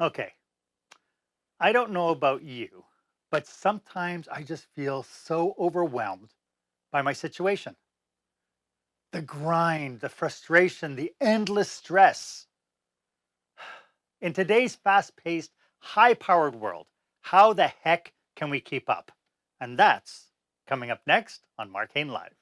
Okay, I don't know about you, but sometimes I just feel so overwhelmed by my situation. The grind, the frustration, the endless stress. In today's fast paced, high powered world, how the heck can we keep up? And that's coming up next on Mark Hain Live.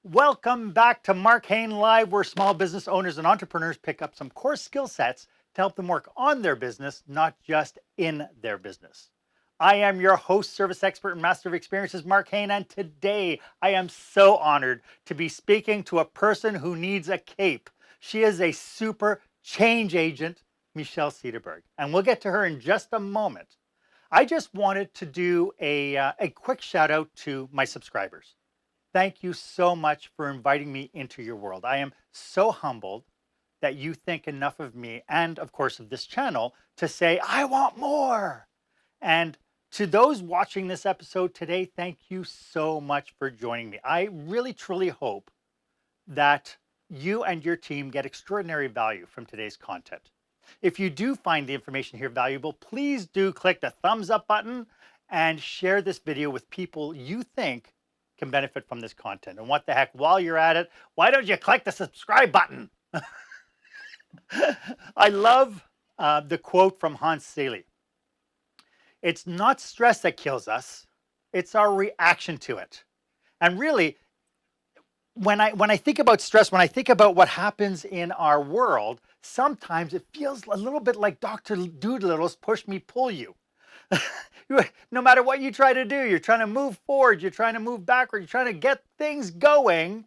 Welcome back to Mark Hain Live, where small business owners and entrepreneurs pick up some core skill sets to help them work on their business, not just in their business. I am your host, service expert, and master of experiences, Mark Hain, and today I am so honored to be speaking to a person who needs a cape. She is a super change agent, Michelle Cederberg, and we'll get to her in just a moment. I just wanted to do a quick shout out to my subscribers. Thank you so much for inviting me into your world. I am so humbled that you think enough of me and, of course, of this channel to say, I want more. And to those watching this episode today, thank you so much for joining me. I really, truly hope that you and your team get extraordinary value from today's content. If you do find the information here valuable, please do click the thumbs up button and share this video with people you think can benefit from this content. And what the heck, while you're at it, why don't you click the subscribe button? I love the quote from Hans Selye. It's not stress that kills us, it's our reaction to it. And really, when I think about stress, when I think about what happens in our world, sometimes it feels a little bit like Dr. Doolittle's push me, pull you. No matter what you try to do, you're trying to move forward, you're trying to move backward, you're trying to get things going,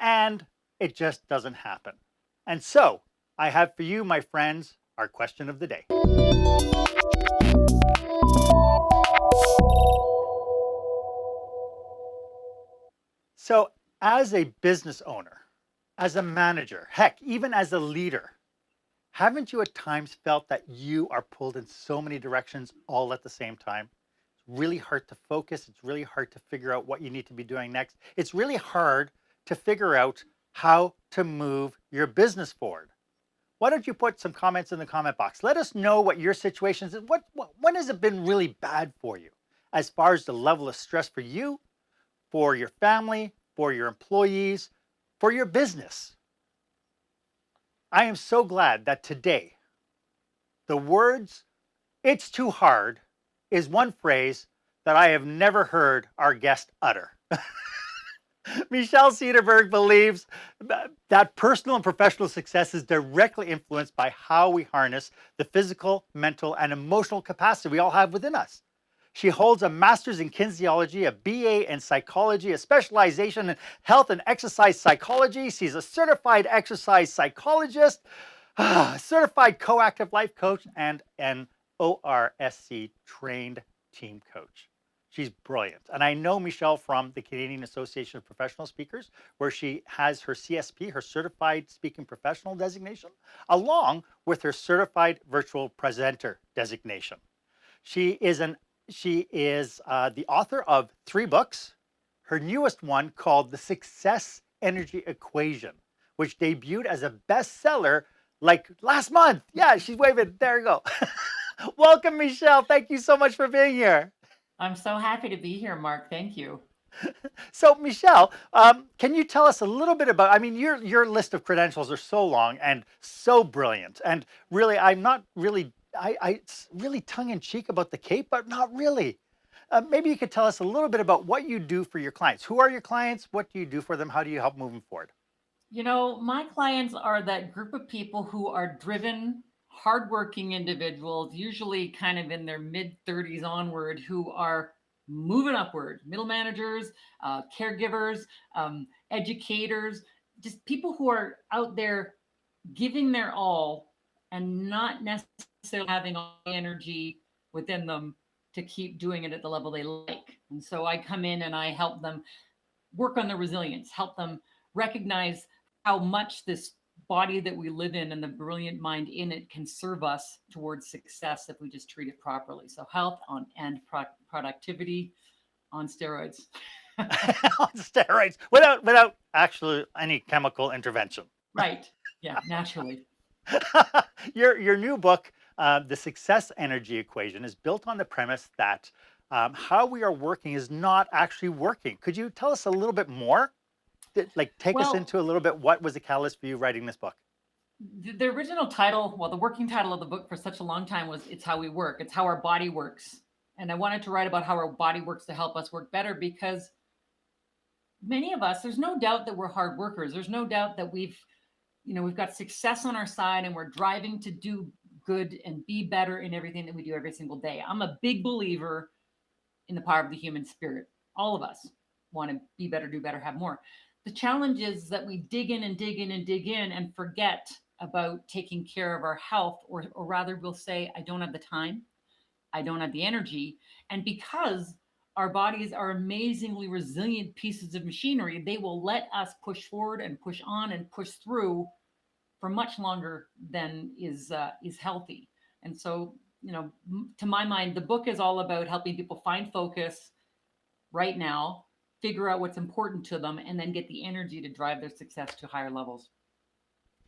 and it just doesn't happen. And so, I have for you, my friends, our question of the day. So, as a business owner, as a manager, heck, even as a leader, haven't you at times felt that you are pulled in so many directions all at the same time? It's really hard to focus. It's really hard to figure out what you need to be doing next. It's really hard to figure out how to move your business forward. Why don't you put some comments in the comment box? Let us know what your situation is. When has it been really bad for you as far as the level of stress for you, for your family, for your employees, for your business? I am so glad that today the words, it's too hard, is one phrase that I have never heard our guest utter. Michelle Cederberg believes that personal and professional success is directly influenced by how we harness the physical, mental, and emotional capacity we all have within us. She holds a master's in kinesiology, a BA in psychology, a specialization in health and exercise psychology. She's a certified exercise psychologist, certified coactive life coach, and an ORSC trained team coach. She's brilliant. And I know Michelle from the Canadian Association of Professional Speakers, where she has her CSP, her Certified Speaking Professional designation, along with her Certified Virtual Presenter designation. She is an the author of 3 books. Her newest one, called The Success Energy Equation, which debuted as a bestseller like last month. Yeah, she's waving. There you go. Welcome, Michelle. Thank you so much for being here. I'm so happy to be here, Mark. Thank you. So, Michelle, can you tell us a little bit about? I mean, your list of credentials are so long and so brilliant, and really, I'm not really, it's really tongue in cheek about the Cape, but not really. Maybe you could tell us a little bit about what you do for your clients. Who are your clients? What do you do for them? How do you help move them forward? My clients are that group of people who are driven, hardworking individuals, usually kind of in their mid 30s onward, who are moving upward, middle managers, caregivers, educators, just people who are out there giving their all and not necessarily having all the energy within them to keep doing it at the level they like. And so I come in and I help them work on their resilience, help them recognize how much this body that we live in and the brilliant mind in it can serve us towards success if we just treat it properly. So health on and productivity on steroids. on steroids without actually any chemical intervention. Right. Yeah, naturally. Your new book, The Success Energy Equation, is built on the premise that how we are working is not actually working. Could you tell us a little bit more? Like, take us Well, into a little bit. What was the catalyst for you writing this book? the original title, well, the working title of the book for such a long time was It's How We Work. It's how our body works. And I wanted to write about how our body works to help us work better because many of us, there's no doubt that we're hard workers. There's no doubt that we've got success on our side and we're driving to do good and be better in everything that we do every single day. I'm a big believer in the power of the human spirit. All of us want to be better, do better, have more. The challenge is that we dig in and dig in and dig in and forget about taking care of our health, or rather, we'll say, I don't have the time, I don't have the energy. And because our bodies are amazingly resilient pieces of machinery, they will let us push forward and push on and push through for much longer than is healthy. And so, to my mind, the book is all about helping people find focus right now, figure out what's important to them, and then get the energy to drive their success to higher levels.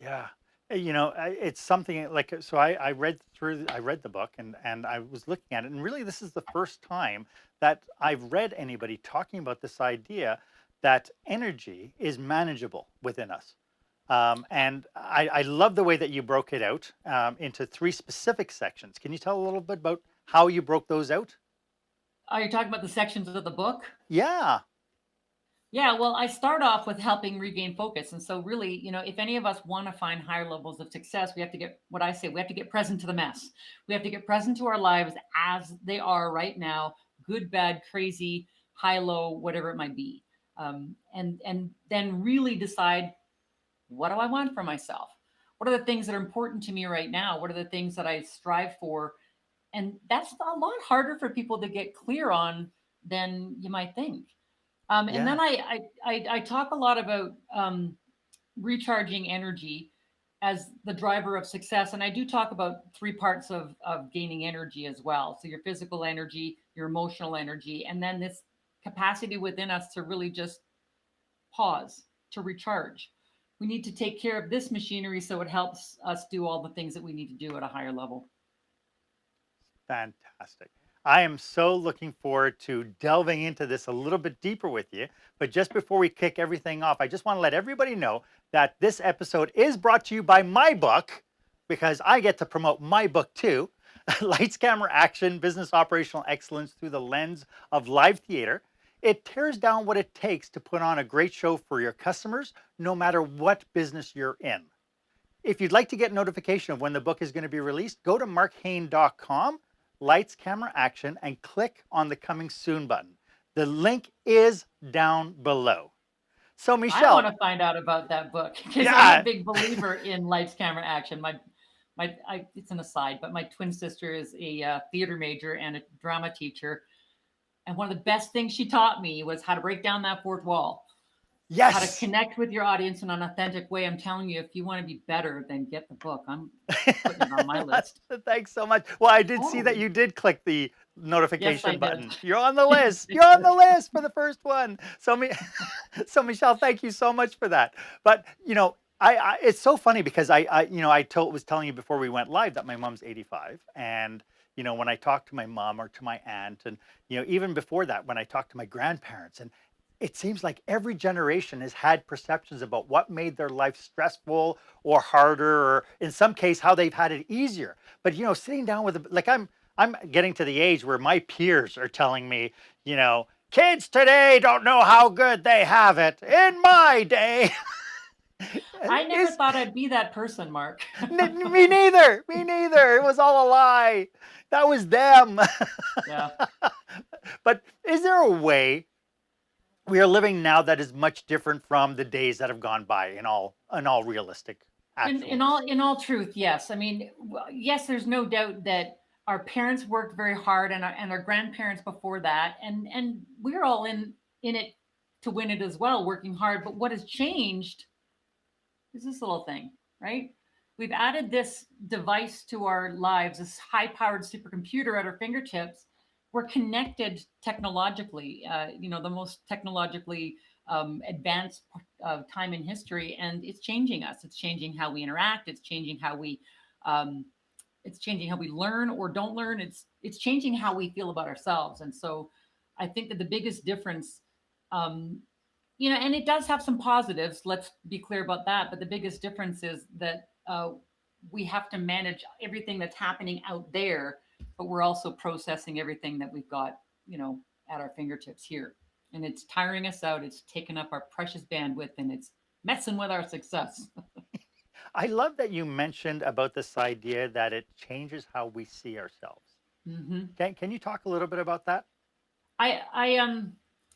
Yeah. It's something like so. I read the book and I was looking at it, and really, this is the first time that I've read anybody talking about this idea that energy is manageable within us. And I love the way that you broke it out into three specific sections. Can you tell a little bit about how you broke those out? Are you talking about the sections of the book? Yeah. Yeah, well, I start off with helping regain focus. And so, really, if any of us want to find higher levels of success, we have to get what I say, we have to get present to the mess. We have to get present to our lives as they are right now, good, bad, crazy, high, low, whatever it might be. And then really decide, what do I want for myself? What are the things that are important to me right now? What are the things that I strive for? And that's a lot harder for people to get clear on than you might think. And Yeah. then I talk a lot about recharging energy as the driver of success, and I do talk about three parts of gaining energy as well. So your physical energy, your emotional energy, and then this capacity within us to really just pause, to recharge. We need to take care of this machinery so it helps us do all the things that we need to do at a higher level. Fantastic. I am so looking forward to delving into this a little bit deeper with you. But just before we kick everything off, I just want to let everybody know that this episode is brought to you by my book, because I get to promote my book too. Lights, Camera, Action: Business Operational Excellence Through the Lens of Live Theater. It tears down what it takes to put on a great show for your customers, no matter what business you're in. If you'd like to get notification of when the book is going to be released, go to markhain.com, Lights, Camera, Action, and click on the Coming Soon button. The link is down below. So, I want Michelle, to find out about that book because I'm a yeah, big believer in lights, camera, action. It's an aside, but my twin sister is a theater major and a drama teacher, and one of the best things she taught me was how to break down that fourth wall, how to yes. connect with your audience in an authentic way. I'm telling you, if you want to be better, then get the book. I'm putting it on my list. Thanks so much. Well, I did see that Oh, you did click the yes, I notification did. button. You're on the Yes, list. I You're on the did. list for the first one. So Michelle, thank you so much for that. But I it's so funny because was telling you before we went live that my mom's 85, and when I talk to my mom or to my aunt, and even before that when I talk to my grandparents, and it seems like every generation has had perceptions about what made their life stressful or harder, or in some case how they've had it easier. But sitting down with like I'm getting to the age where my peers are telling me, kids today don't know how good they have it. In my day, I never is thought I'd be that person, Mark. me neither. Me neither. It was all a lie. That was them. Yeah. But is there a way we are living now that is much different from the days that have gone by, in all realistic actualness? In all truth, yes. I mean, yes, there's no doubt that our parents worked very hard, and our grandparents before that, and we're all in it to win it as well, working hard. But what has changed is this little thing, right? We've added this device to our lives, this high-powered supercomputer at our fingertips, we're connected technologically, the most technologically advanced time in history, and it's changing us. It's changing how we interact. Um, it's changing how we learn or don't learn. It's changing how we feel about ourselves. And so, I think that the biggest difference, um, and it does have some positives. Let's be clear about that. But the biggest difference is that we have to manage everything that's happening out there, but we're also processing everything that we've got, at our fingertips here. And it's tiring us out. It's taking up our precious bandwidth, and it's messing with our success. I love that you mentioned about this idea that it changes how we see ourselves. Hmm. Can you talk a little bit about that? I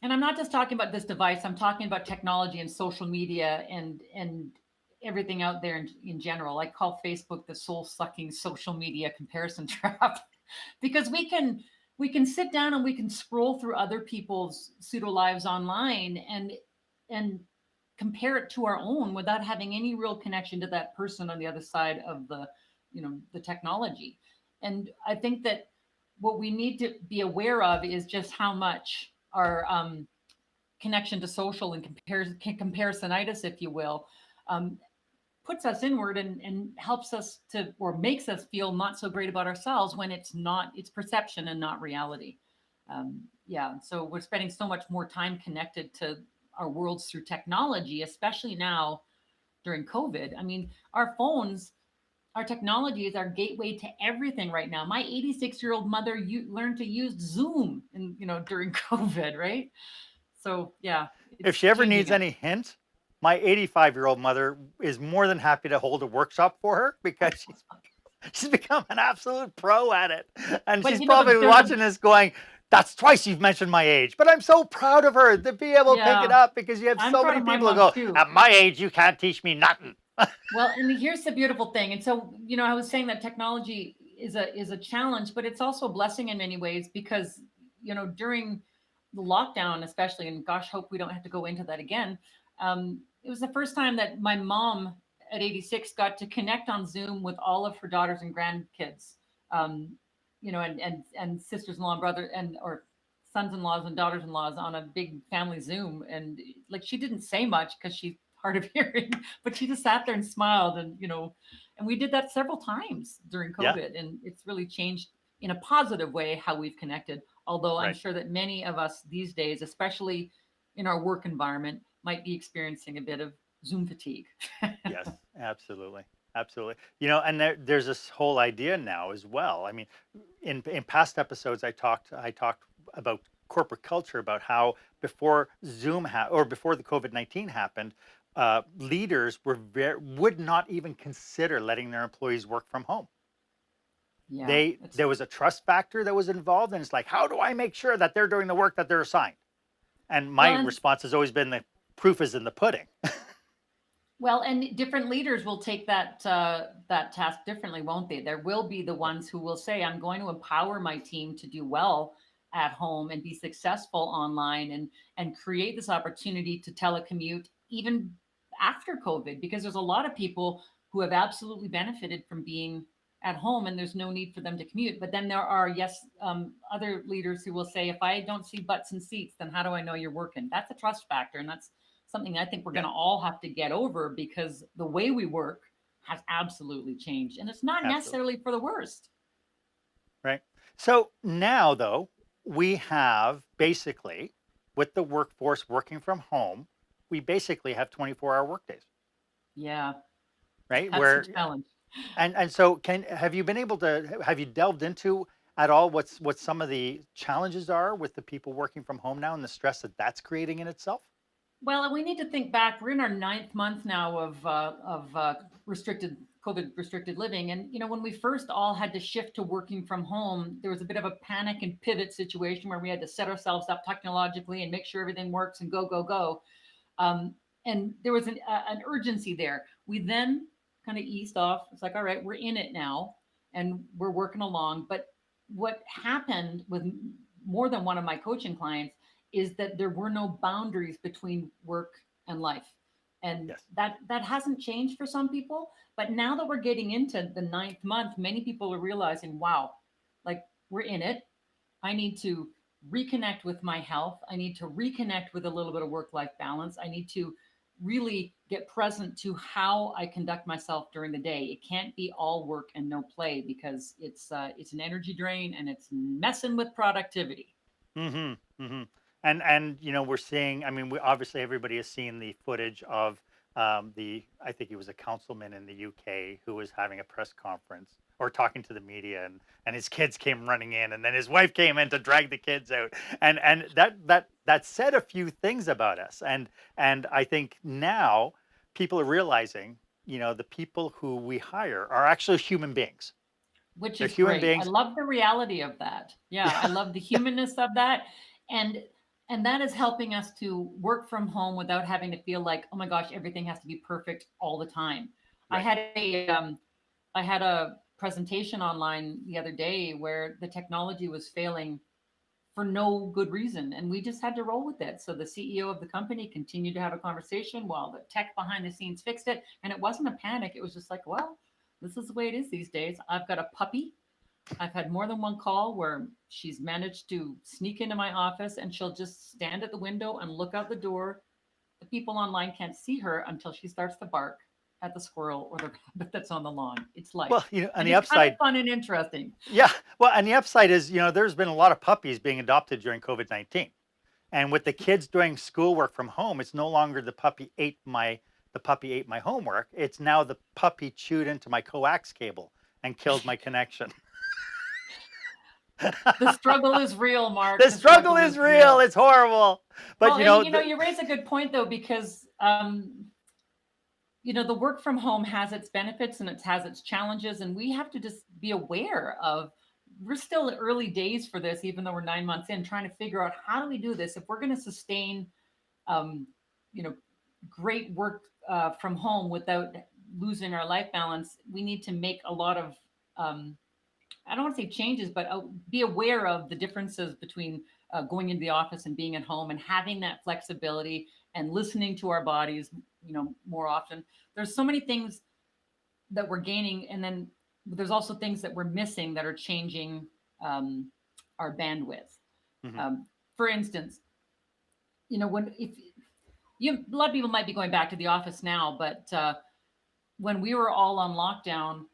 and I'm not just talking about this device. I'm talking about technology and social media and everything out there in general. I call Facebook the soul sucking social media comparison trap, because we can sit down and we can scroll through other people's pseudo lives online and compare it to our own without having any real connection to that person on the other side of the technology. And I think that what we need to be aware of is just how much our connection to social and comparisonitis, if you will, um, puts us inward and helps us to, or makes us feel not so great about ourselves when it's perception and not reality. Yeah, so we're spending so much more time connected to our worlds through technology, especially now during COVID. I mean, our phones, our technology is our gateway to everything right now. My 86-year-old mother learned to use Zoom and during COVID, right? So yeah, If it's she ever changing needs us. any hint, my 85-year-old mother is more than happy to hold a workshop for her because she's become an absolute pro at it. And But she's probably there's a watching this going, that's twice you've mentioned my age. But I'm so proud of her to be able to pick it yeah, up because you have I'm so proud many of my people who mom go, too. at my age, you can't teach me nothing. Well, and here's the beautiful thing. And so, I was saying that technology is a challenge, but it's also a blessing in many ways because, during the lockdown, especially, and gosh, hope we don't have to go into that again. It was the first time that my mom at 86 got to connect on Zoom with all of her daughters and grandkids, and sisters-in-law and brother and or sons-in-laws and daughters-in-laws on a big family Zoom. And like, she didn't say much because she's hard of hearing, but she just sat there and smiled. And we did that several times during Yeah, COVID, and it's really changed in a positive way how we've connected. Although I'm right. sure that many of us these days, especially in our work environment, might be experiencing a bit of Zoom fatigue. Yes, absolutely. Absolutely. And there's this whole idea now as well. I mean, in past episodes, I talked about corporate culture, about how before or before the COVID-19 happened, leaders would not even consider letting their employees work from home. Yeah, it's There was a trust factor that was involved, and it's like, how do I make sure that they're doing the work that they're assigned? And my well, and response has always been the proof is in the pudding. different leaders will take that task differently, won't they? There will be the Yeah, ones who will say, "I'm going to empower my team to do well at home and be successful online, and create this opportunity to telecommute even after COVID." Because there's a lot of people who have absolutely benefited from being at home, and there's no need for them to commute. But then there are, yes, other leaders who will say, "If I don't see butts and seats, then how do I know you're working?" That's a trust factor, and that's something I think we're yeah, going to all have to get over, because the way we work has absolutely changed, and it's not absolutely. necessarily for the worst. Right. So now, though, we have basically, with the workforce working from home, we basically have 24-hour workdays, Yeah, right? that's the Where challenge. and so have you been able to have you delved into at all what some of the challenges are with the people working from home now and the stress that that's creating in itself? Well, we need to think back. We're in our ninth month now of restricted COVID restricted living, and when we first all had to shift to working from home, there was a bit of a panic and pivot situation where we had to set ourselves up technologically and make sure everything works and go go go. Um, and there was an urgency there. We then kind of eased off. It's like, all right, we're in it now and we're working along. But what happened with more than one of my coaching clients is that there were no boundaries between work and life. And Yes. that hasn't changed for some people. But now that we're getting into the ninth month, many people are realizing, wow, like, we're in it. I need to reconnect with my health. I need to reconnect with a little bit of work life balance. I need to really get present to how I conduct myself during the day. It can't be all work and no play because it's an energy drain and it's messing with productivity. Mm-hmm. Mm-hmm. And we're seeing. I mean, we obviously everybody has seen the footage of the. I think he was a councilman in the UK who was having a press conference or talking to the media, and his kids came running in, and then his wife came in to drag the kids out, and that said a few things about us, and I think now people are realizing, the people who we hire are actually human beings. Which They're is human great. I beings. love the reality of that. Yeah, I Yeah. love the humanness of that. And that is helping us to work from home without having to feel like, oh my gosh, everything has to be perfect all the time. I Right. had a I had a presentation online the other day where the technology was failing for no good reason, and we just had to roll with it. So the CEO of the company continued to have a conversation while the tech behind the scenes fixed it, and it wasn't a panic. It was just like, well, this is the way it is these days. I've got a puppy. I've had more than one call where she's managed to sneak into my office and she'll just stand at the window and look out the door. The people online can't see her until she starts to bark at the squirrel or the rabbit that's on the lawn. It's Well, life. on And the it's kind of upside, fun and interesting. yeah. Well, and the upside is, there's been a lot of puppies being adopted during COVID-19. And with the kids doing schoolwork from home, it's no longer the puppy ate my homework. It's now the puppy chewed into my coax cable and killed my connection. The struggle is real, Mark. The The struggle struggle is is real. real. It's horrible. But Well, and you raise a good point though, because the work from home has its benefits and it has its challenges, and we have to just be aware of. We're still in early days for this, even though we're 9 months in, trying to figure out how do we do this if we're going to sustain, um, you know, great work from home without losing our life balance. We need to make a lot of I don't want to say changes, but be aware of the differences between going into the office and being at home and having that flexibility and listening to our bodies, more often. There's so many things that we're gaining, and then there's also things that we're missing that are changing um, our bandwidth. Mhm. Um, for instance, when if a lot of people might be going back to the office now, but when we were all on lockdown,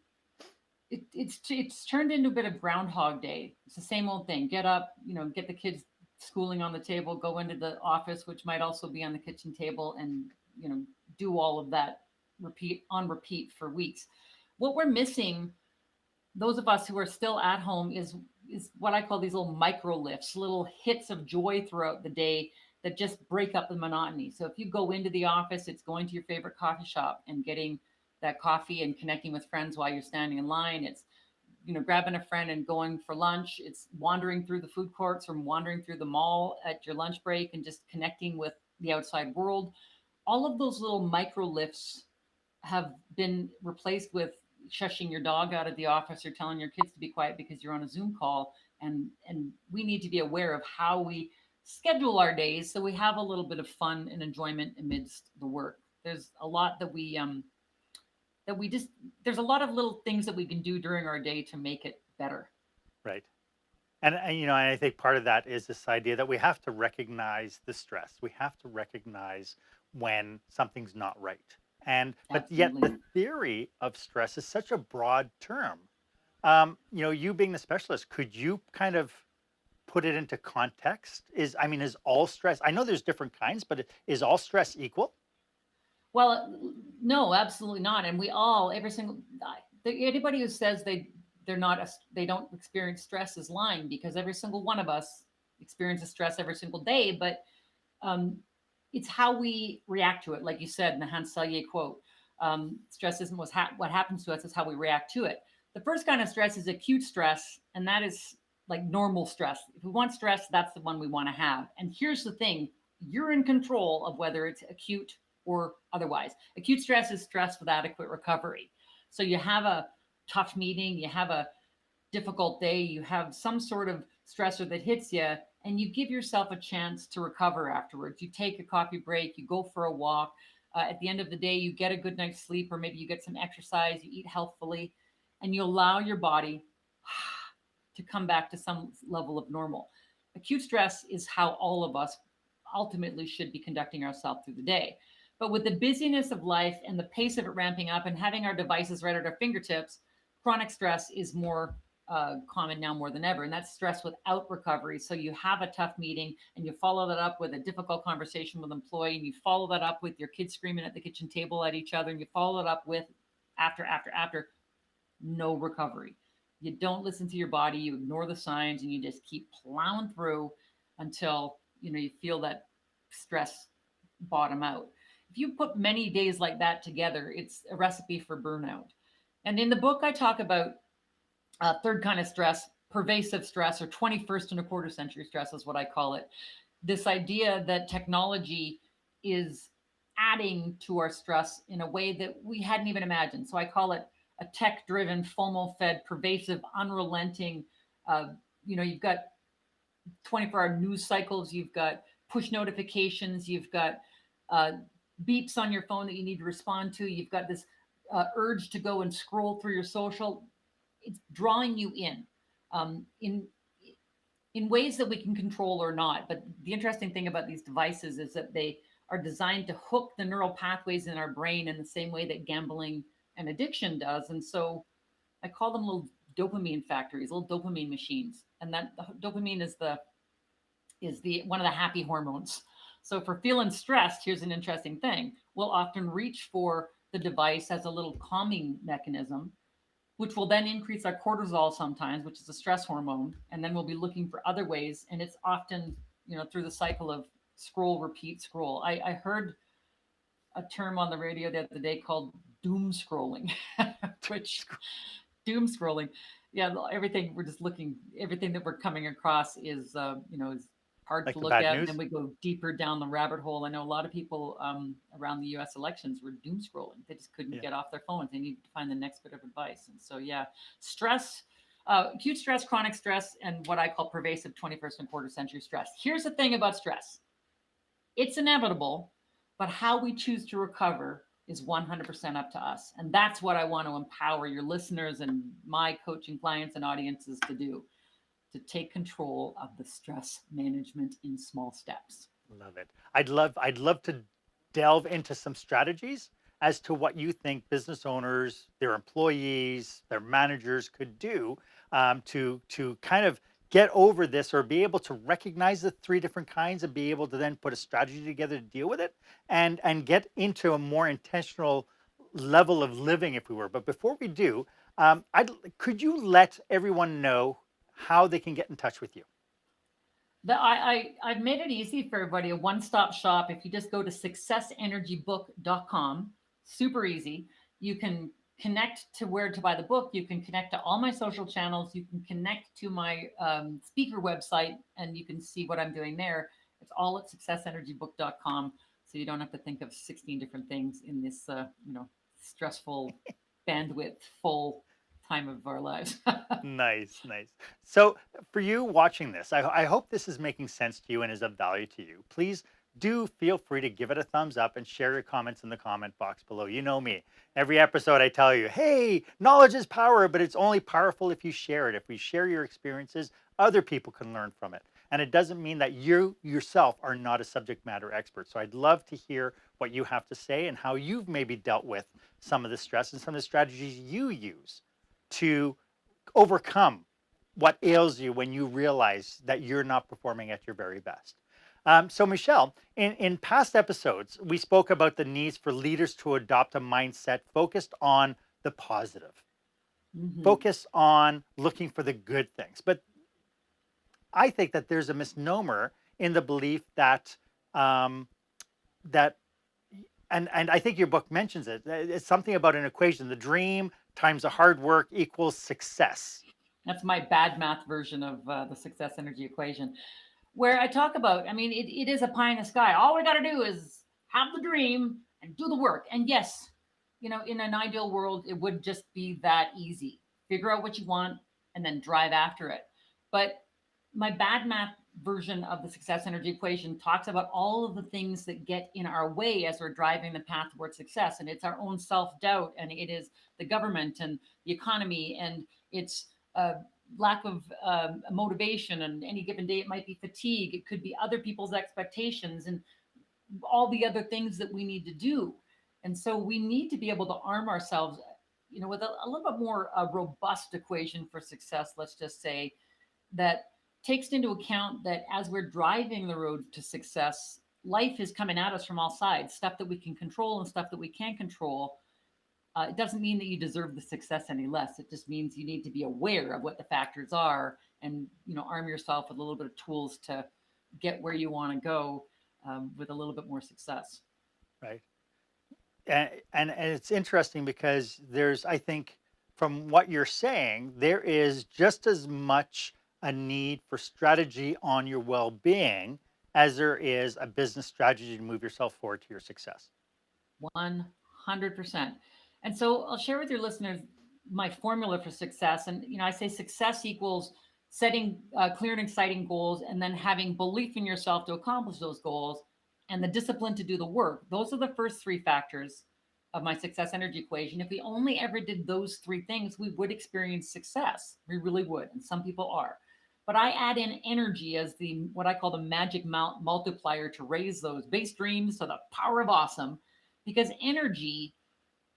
it's turned into a bit of Groundhog Day. It's the same old thing. Get up, get the kids schooling on the table, go into the office, which might also be on the kitchen table, and you know do all of that repeat for weeks. What we're missing, those of us who are still at home, is what I call these little micro lifts, little hits of joy throughout the day that just break up the monotony. So if you go into the office, it's going to your favorite coffee shop and getting that coffee and connecting with friends while you're standing in line. It's grabbing a friend and going for lunch. It's wandering through the food courts or wandering through the mall at your lunch break and just connecting with the outside world. All of those little micro lifts have been replaced with shushing your dog out of the office or telling your kids to be quiet because you're on a Zoom call. And we need to be aware of how we schedule our days so we have a little bit of fun and enjoyment amidst the work. There's a lot that we just there's a lot of little things that we can do during our day to make it better. Right. And I think part of that is this idea that we have to recognize the stress. We have to recognize when something's not right. But yet Absolutely. the theory of stress is such a broad term. You being the specialist, could you kind of put it into context? Is all stress, I know there's different kinds, but is all stress equal? Well, no, absolutely not. And we all, every single, anybody who says they're not, they don't experience stress is lying, because every single one of us experiences stress every single day. But um, it's how we react to it. Like you said in the Hans Selye quote, stress isn't what happens to us, it's how we react to it. The first kind of stress is acute stress, and that is like normal stress. If we want stress, that's the one we want to have. And here's the thing: you're in control of whether it's acute or otherwise. Acute stress is stress with adequate recovery. So you have a tough meeting, you have a difficult day, you have some sort of stressor that hits you, and you give yourself a chance to recover afterwards. You take a coffee break, you go for a walk. At the end of the day, you get a good night's sleep, or maybe you get some exercise, you eat healthfully, and you allow your body to come back to some level of normal. Acute stress is how all of us ultimately should be conducting ourselves through the day. But with the busyness of life and the pace of it ramping up and having our devices right at our fingertips, chronic stress is more common now more than ever. And that's stress without recovery. So you have a tough meeting and you follow that up with a difficult conversation with an employee, and you follow that up with your kids screaming at the kitchen table at each other, and you follow it up with after no recovery. You don't listen to your body, you ignore the signs, and you just keep plowing through until you feel that stress bottom out. If you put many days like that together, it's a recipe for burnout. And in the book, I talk about third kind of stress, pervasive stress, or 21st and a quarter century stress is what I call it. This idea that technology is adding to our stress in a way that we hadn't even imagined. So I call it a tech driven, FOMO fed, pervasive, unrelenting. You've got 24-hour news cycles, you've got push notifications, you've got beeps on your phone that you need to respond to, you've got this urge to go and scroll through your social. It's drawing you in ways that we can control or not. But the interesting thing about these devices is that they are designed to hook the neural pathways in our brain in the same way that gambling and addiction does. And so I call them little dopamine factories, little dopamine machines. And that dopamine is the one of the happy hormones. So for feeling stressed, here's an interesting thing. We'll often reach for the device as a little calming mechanism, which will then increase our cortisol sometimes, which is a stress hormone. And then we'll be looking for other ways. And it's often, through the cycle of scroll, repeat, scroll. I heard a term on the radio the other day called doom scrolling, which doom scrolling. Yeah, everything that we're coming across is hard Like to the look bad at, news? and then we go deeper down the rabbit hole. I know a lot of people around the U.S. elections were doom scrolling. They just couldn't Yeah. get off their phones. They needed to find the next bit of advice. And so, yeah, stress, acute stress, chronic stress, and what I call pervasive 21st and quarter century stress. Here's the thing about stress. It's inevitable, but how we choose to recover is 100% up to us. And that's what I want to empower your listeners and my coaching clients and audiences to do, to take control of the stress management in small steps. Love it. I'd love to delve into some strategies as to what you think business owners, their employees, their managers could do to kind of get over this or be able to recognize the three different kinds and be able to then put a strategy together to deal with it and get into a more intentional level of living, if we were. But before we do, could you let everyone know how they can get in touch with you? I've made it easy for everybody, a one-stop shop. If you just go to successenergybook.com, super easy. You can connect to where to buy the book. You can connect to all my social channels. You can connect to my speaker website, and you can see what I'm doing there. It's all at successenergybook.com. So you don't have to think of 16 different things in this, stressful, bandwidth full time of our lives. Nice, nice. So, for you watching this, I hope this is making sense to you and is of value to you. Please do feel free to give it a thumbs up and share your comments in the comment box below. You know me. Every episode, I tell you, hey, knowledge is power, but it's only powerful if you share it. If we share your experiences, other people can learn from it. And it doesn't mean that you yourself are not a subject matter expert. So, I'd love to hear what you have to say and how you've maybe dealt with some of the stress and some of the strategies you use to overcome what ails you when you realize that you're not performing at your very best. So, Michelle, in past episodes, we spoke about the needs for leaders to adopt a mindset focused on the positive, Mhm. focus on looking for the good things. But I think that there's a misnomer in the belief that um, that and I think your book mentions it. It's something about an equation: the dream times the hard work equals success. That's my bad math version of the success energy equation, where I talk about, it is a pie in the sky. All we got to do is have the dream and do the work. And yes, in an ideal world, it would just be that easy. Figure out what you want and then drive after it. But my bad math version of the success energy equation talks about all of the things that get in our way as we're driving the path towards success. And it's our own self doubt, and it is the government and the economy, and it's lack of motivation, and any given day it might be fatigue, it could be other people's expectations, and all the other things that we need to do. And so we need to be able to arm ourselves, with a little bit more robust equation for success, let's just say, that takes into account that as we're driving the road to success, life is coming at us from all sides, stuff that we can control and stuff that we can't control. It doesn't mean that you deserve the success any less. It just means you need to be aware of what the factors are, and arm yourself with a little bit of tools to get where you want to go, with a little bit more success. Right. And it's interesting because there's, I think, from what you're saying, there is just as much a need for strategy on your well-being as there is a business strategy to move yourself forward to your success. 100%. And so I'll share with your listeners my formula for success. And, I say success equals setting clear and exciting goals, and then having belief in yourself to accomplish those goals, and the discipline to do the work. Those are the first three factors of my success energy equation. If we only ever did those three things, we would experience success. We really would. And some people are. But I add in energy as the what I call the magic multiplier to raise those base dreams to the power of awesome. Because energy,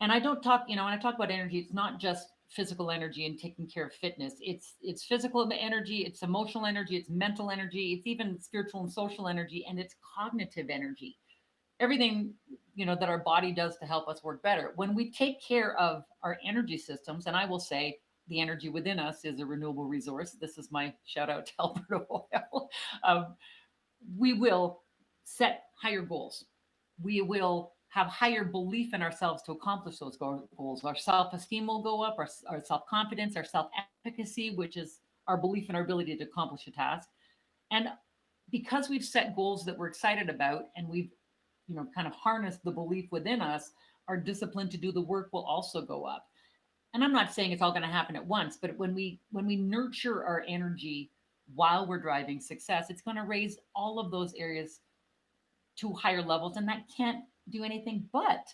and I don't talk, when I talk about energy, it's not just physical energy and taking care of fitness. It's physical energy, it's emotional energy, it's mental energy, it's even spiritual and social energy, and it's cognitive energy. Everything that our body does to help us work better. When we take care of our energy systems, and I will say the energy within us is a renewable resource. This is my shout out to Alberta Oil. We will set higher goals. We will have higher belief in ourselves to accomplish those goals. Our self-esteem will go up, our self-confidence, our self-efficacy, which is our belief in our ability to accomplish a task. And because we've set goals that we're excited about, and we've kind of harnessed the belief within us, our discipline to do the work will also go up. And I'm not saying it's all going to happen at once, but when we nurture our energy while we're driving success, it's going to raise all of those areas to higher levels, and that can't do anything but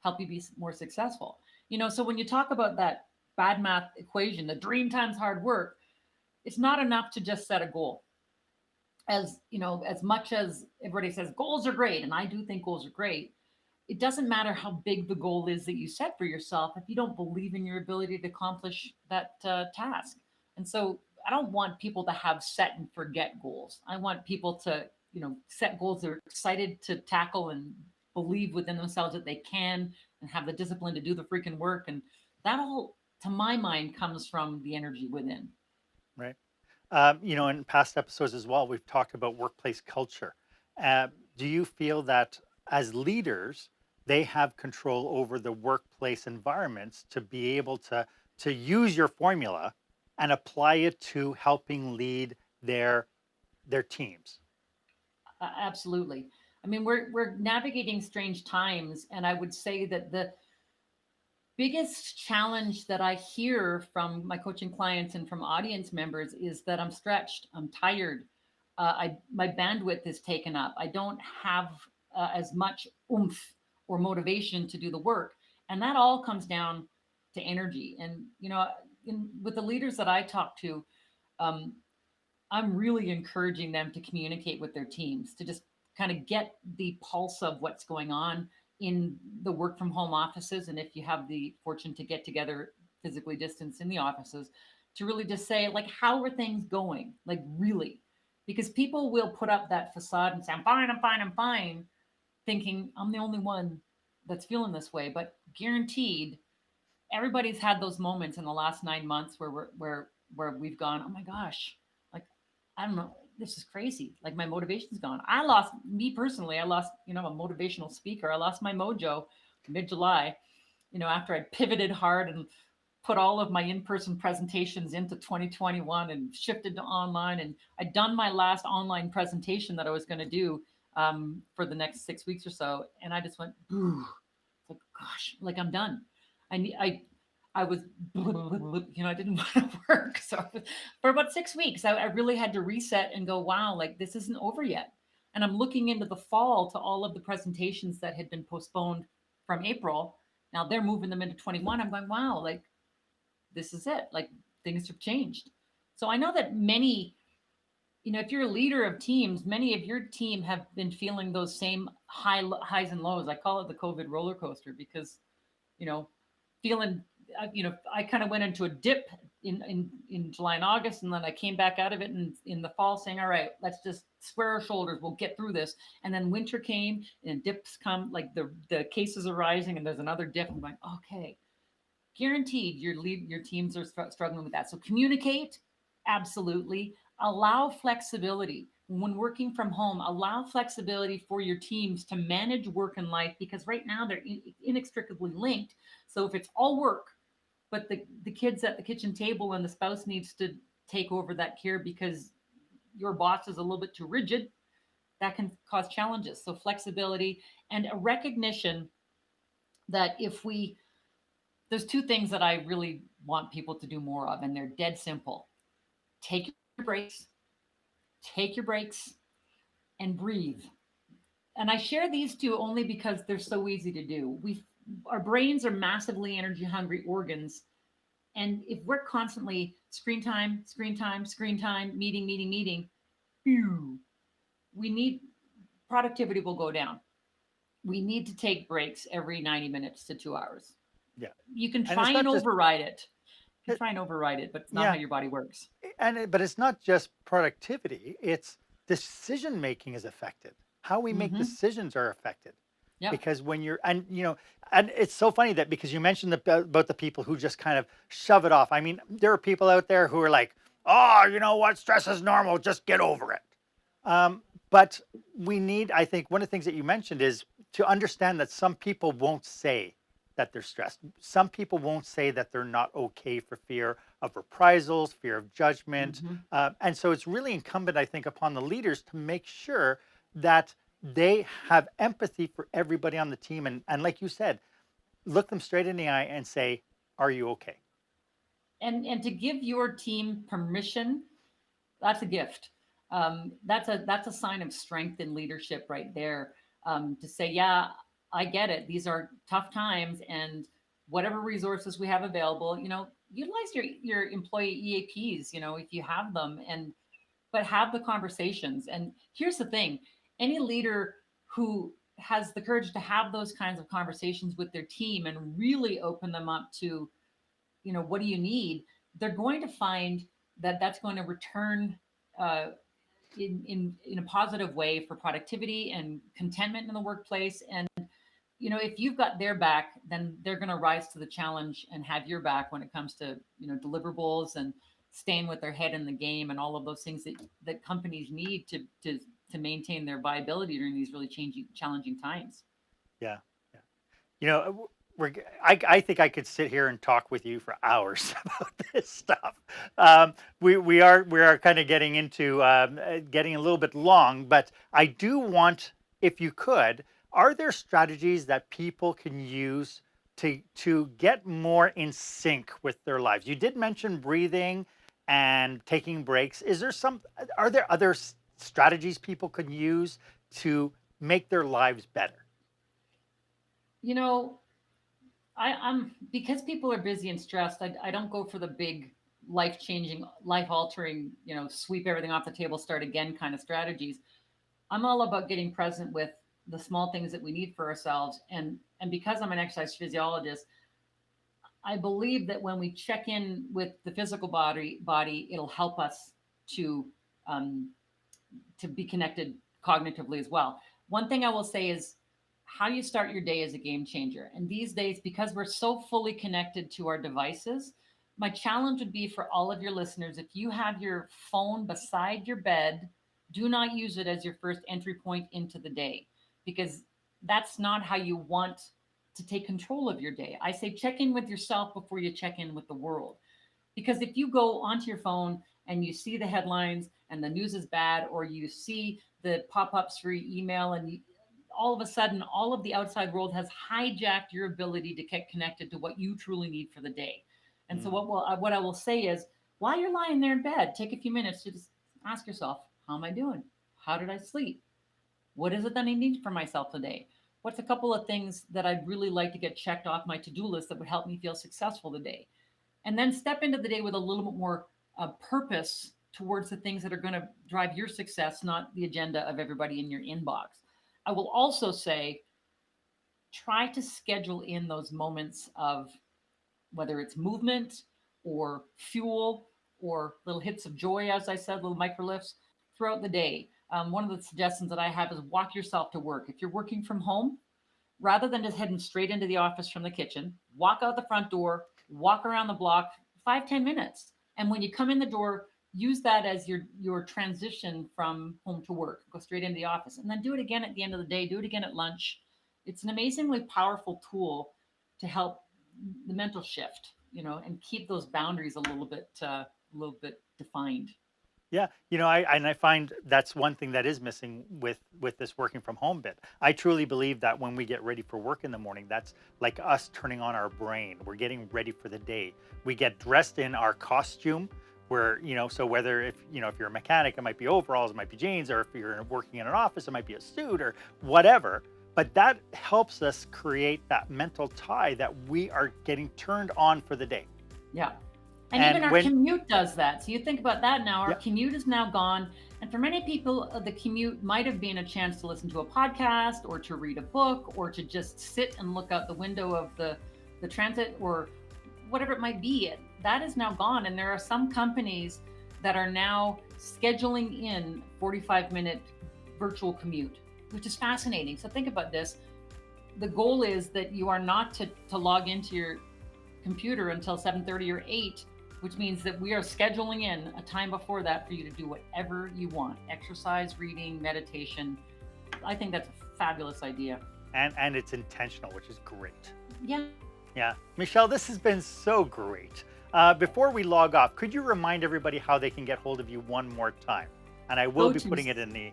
help you be more successful. So when you talk about that bad math equation, the dream times hard work, it's not enough to just set a goal. As much as everybody says goals are great, and I do think goals are great, it doesn't matter how big the goal is that you set for yourself if you don't believe in your ability to accomplish that task. And so I don't want people to have set and forget goals. I want people to set goals they're excited to tackle and believe within themselves that they can, and have the discipline to do the freaking work. And that all, to my mind, comes from the energy within. Right. In past episodes as well, we've talked about workplace culture. Do you feel that as leaders, they have control over the workplace environments to be able to use your formula and apply it to helping lead their teams? Absolutely. I mean, we're navigating strange times, and I would say that the biggest challenge that I hear from my coaching clients and from audience members is that I'm stretched, I'm tired, my bandwidth is taken up. I don't have as much oomph or motivation to do the work, and that all comes down to energy. And with the leaders that I talk to, um, I'm really encouraging them to communicate with their teams, to just kind of get the pulse of what's going on in the work from home offices. And if you have the fortune to get together physically distanced in the offices, to really just say, like, how are things going? Like, really? Because people will put up that facade and say, I'm fine, I'm fine, I'm fine, thinking I'm the only one that's feeling this way. But guaranteed, everybody's had those moments in the last 9 months where we've gone, oh my gosh, like, I don't know, this is crazy. Like, my motivation's gone. Me personally, I lost, a motivational speaker. I lost my mojo mid-July, after I pivoted hard and put all of my in-person presentations into 2021 and shifted to online. And I'd done my last online presentation that I was going to do for the next 6 weeks or so. And I just went, boo. It's like, gosh, like, I'm done. I was, I didn't want to work. So for about 6 weeks, I really had to reset and go, wow, like, this isn't over yet. And I'm looking into the fall to all of the presentations that had been postponed from April. Now they're moving them into 21. I'm going, wow, like, this is it. Like, things have changed. So I know that many, if you're a leader of teams, many of your team have been feeling those same highs and lows. I call it the COVID roller coaster because, you know, feeling, I kind of went into a dip in July and August, and then I came back out of it in the fall saying, all right, let's just square our shoulders. We'll get through this. And then winter came and dips come, like the cases are rising and there's another dip. I'm like, okay, guaranteed your teams are struggling with that. So communicate, absolutely. Allow flexibility when working from home. Allow flexibility for your teams to manage work and life, because right now they're inextricably linked. So if it's all work, but the kids at the kitchen table and the spouse needs to take over that care because your boss is a little bit too rigid, that can cause challenges. So flexibility and a recognition that if we there's two things that I really want people to do more of, and they're dead simple. Take your breaks, take your breaks, and breathe. And I share these two only because they're so easy to do. Our brains are massively energy hungry organs, and if we're constantly screen time, screen time, screen time, meeting, meeting, meeting, phew, we need productivity will go down. We need to take breaks every 90 minutes to 2 hours. Yeah. You can And it's try and not just override it. You can it, try and override it, but it's not how yeah, your body works. but it's not just productivity, it's decision making is affected. How we make Mm-hmm. decisions are affected. Yep. Because when you're and it's so funny that because you mentioned about the people who just kind of shove it off. I mean, there are people out there who are like, oh, you know what, stress is normal, just get over it. But we need, I think one of the things that you mentioned is to understand that some people won't say that they're stressed. Some people won't say that they're not okay for fear of reprisals, fear of judgment. Mm-hmm. And so it's really incumbent, I think, upon the leaders to make sure that they have empathy for everybody on the team. And like you said, look them straight in the eye and say, are you okay? And to give your team permission, that's a gift. That's a sign of strength in leadership right there. To say, yeah, I get it. These are tough times, and whatever resources we have available, utilize your employee EAPs. If you have them, and but have the conversations. And here's the thing: any leader who has the courage to have those kinds of conversations with their team and really open them up to, what do you need, they're going to find that that's going to return uh, in a positive way for productivity and contentment in the workplace. And if you've got their back, then they're going to rise to the challenge and have your back when it comes to deliverables and staying with their head in the game and all of those things that companies need to maintain their viability during these really challenging times. Yeah. Yeah. You know, I think I could sit here and talk with you for hours about this stuff. We are kind of getting into getting a little bit long, but I do want, if you could, are there strategies that people can use to get more in sync with their lives? You did mention breathing and taking breaks. Are there other strategies people could use to make their lives better? You know, I'm because people are busy and stressed. I don't go for the big life changing, life altering, sweep everything off the table, start again kind of strategies. I'm all about getting present with the small things that we need for ourselves. And because I'm an exercise physiologist, I believe that when we check in with the physical body, it'll help us to um, to be connected cognitively as well. One thing I will say is how you start your day is a game changer. And these days, because we're so fully connected to our devices, my challenge would be for all of your listeners, if you have your phone beside your bed, do not use it as your first entry point into the day, because that's not how you want to take control of your day. I say check in with yourself before you check in with the world. Because if you go onto your phone and you see the headlines and the news is bad, or you see the pop-ups for your email, and all of a sudden all of the outside world has hijacked your ability to get connected to what you truly need for the day. And so Mm, what I will say is, while you're lying there in bed, take a few minutes to just ask yourself, how am I doing? How did I sleep? What is it that I need for myself today? What's a couple of things that I'd really like to get checked off my to-do list that would help me feel successful today? And then step into the day with a little bit more a purpose towards the things that are going to drive your success, not the agenda of everybody in your inbox. I will also say, try to schedule in those moments of whether it's movement or fuel or little hits of joy, as I said, little micro lifts throughout the day. One of the suggestions that I have is walk yourself to work. If you're working from home, rather than just heading straight into the office from the kitchen, walk out the front door, walk around the block 5-10 minutes. And when you come in the door, use that as your transition from home to work. Go straight into the office and then do it again at the end of the day, do it again at lunch. It's an amazingly powerful tool to help the mental shift, and keep those boundaries a little bit defined. Yeah, I find that's one thing that is missing with this working from home bit. I truly believe that when we get ready for work in the morning, that's like us turning on our brain. We're getting ready for the day. We get dressed in our costume. Where so whether if you're a mechanic, it might be overalls, it might be jeans, or if you're working in an office, it might be a suit or whatever. But that helps us create that mental tie that we are getting turned on for the day. Yeah. And even our commute does that. So you think about that now. Our commute is now gone. And for many people, the commute might have been a chance to listen to a podcast or to read a book or to just sit and look out the window of the transit or whatever it might be. That is now gone. And there are some companies that are now scheduling in 45-minute virtual commute, which is fascinating. So think about this. The goal is that you are not to log into your computer until 7:30 or 8, which means that we are scheduling in a time before that for you to do whatever you want. Exercise, reading, meditation. I think that's a fabulous idea. And it's intentional, which is great. Yeah. Yeah. Michelle, this has been so great. Before we log off, could you remind everybody how they can get hold of you one more time? And I will be putting it in the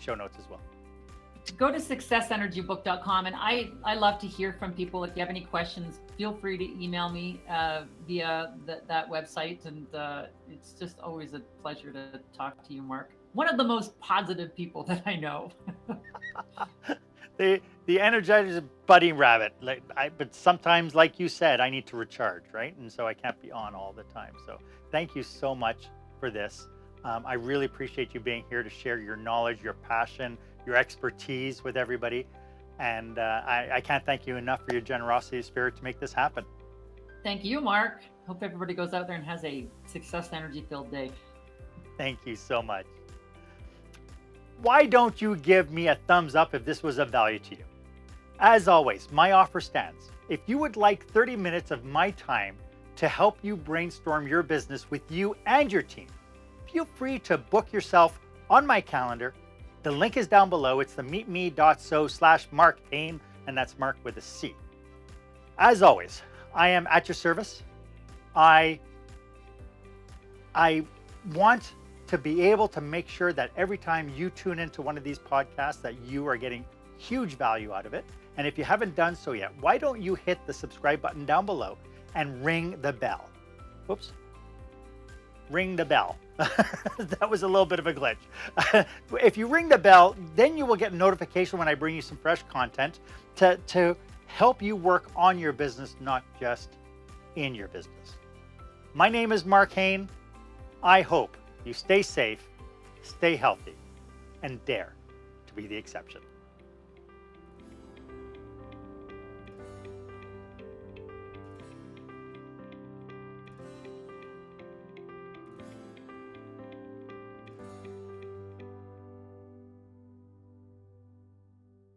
show notes as well. Go to successenergybook.com, and I love to hear from people. If you have any questions, feel free to email me via that website, and it's just always a pleasure to talk to you, Mark. One of the most positive people that I know. The Energizer is a budding rabbit, but sometimes, like you said, I need to recharge, right? And so I can't be on all the time. So thank you so much for this. I really appreciate you being here to share your knowledge, your passion, your expertise with everybody. And I can't thank you enough for your generosity of spirit to make this happen. Thank you, Mark. Hope everybody goes out there and has a success energy-filled day. Thank you so much. Why don't you give me a thumbs up if this was of value to you? As always, my offer stands. If you would like 30 minutes of my time to help you brainstorm your business with you and your team, feel free to book yourself on my calendar. The link is down below. It's the meetme.so/Mark Hain, and that's Mark with a C. As always, I am at your service. I want to be able to make sure that every time you tune into one of these podcasts that you are getting huge value out of it. And if you haven't done so yet, why don't you hit the subscribe button down below and ring the bell? Whoops. Ring the bell. That was a little bit of a glitch. If you ring the bell, then you will get a notification when I bring you some fresh content to help you work on your business, not just in your business. My name is Mark Hain. I hope you stay safe, stay healthy, and dare to be the exception.